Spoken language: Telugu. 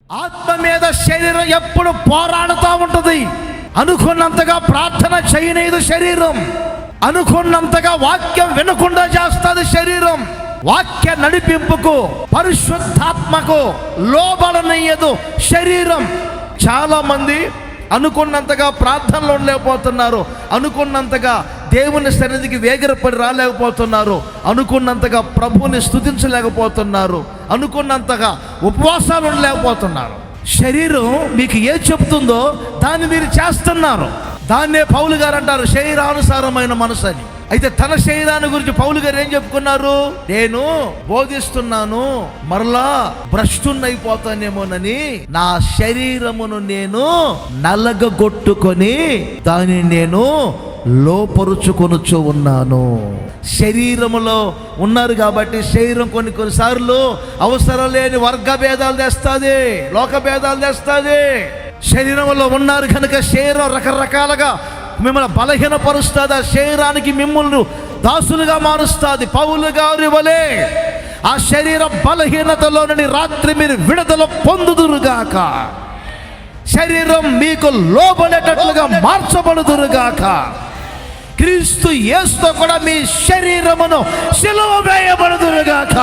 ఆత్మ మీద శరీరం ఎప్పుడు పోరాడుతూ ఉంటుంది. అనుకున్నంతగా ప్రార్థన చేయలేదు శరీరం, అనుకున్నంతగా వాక్యం వినకుండా చేస్తుంది శరీరం. వాక్య నడిపింపుకు పరిశుద్ధాత్మకు లోబడనయ్యదు శరీరం. చాలా మంది అనుకున్నంతగా ప్రార్థనలో ఉండలేకపోతున్నారు, అనుకున్నంతగా దేవుని సన్నిధికి వేగిరపడి రాలేకపోతున్నారు, అనుకున్నంతగా ప్రభువుని స్తుతించలేకపోతున్నారు, అనుకున్నంతగా ఉపవాసాలు ఉండలేకపోతున్నారు. శరీరం మీకు ఏ చెప్తుందో దాన్ని మీరు చేస్తున్నారు. దాన్నే పౌలు గారు అంటారు శరీరానుసారమైన మనసు అని. అయితే తన శరీరాన్ని గురించి పౌలు గారు ఏం చెప్పుకున్నారు? నేను బోధిస్తున్నాను, మరలా భ్రష్టున్నైపోతానేమోనని నా శరీరమును నేను నలగగొట్టుకొని దాన్ని నేను లోపరుచుకొనుచు ఉన్నాను. శరీరములో ఉన్నారు కాబట్టి శరీరం కొన్నిసార్లు అవసరం లేని వర్గ భేదాలు తెస్తుంది, లోక భేదాలు తెస్తుంది. శరీరంలో ఉన్నారు కనుక శరీరం రకరకాలుగా మిమ్మల్ని బలహీనపరుస్తుంది, ఆ శరీరానికి మిమ్మల్ని దాసులుగా మారుస్తుంది. పౌలు గారి వలె ఆ శరీర బలహీనతలో నుండి రాత్రి మీరు విడుదల పొందుదురుగాక, శరీరం మీకు లోబడేటట్లుగా మార్చబడుదురుగాక. క్రీస్తు యేసుతో కూడా మీ శరీరమును సిలువ వేయబడుదురుగాక.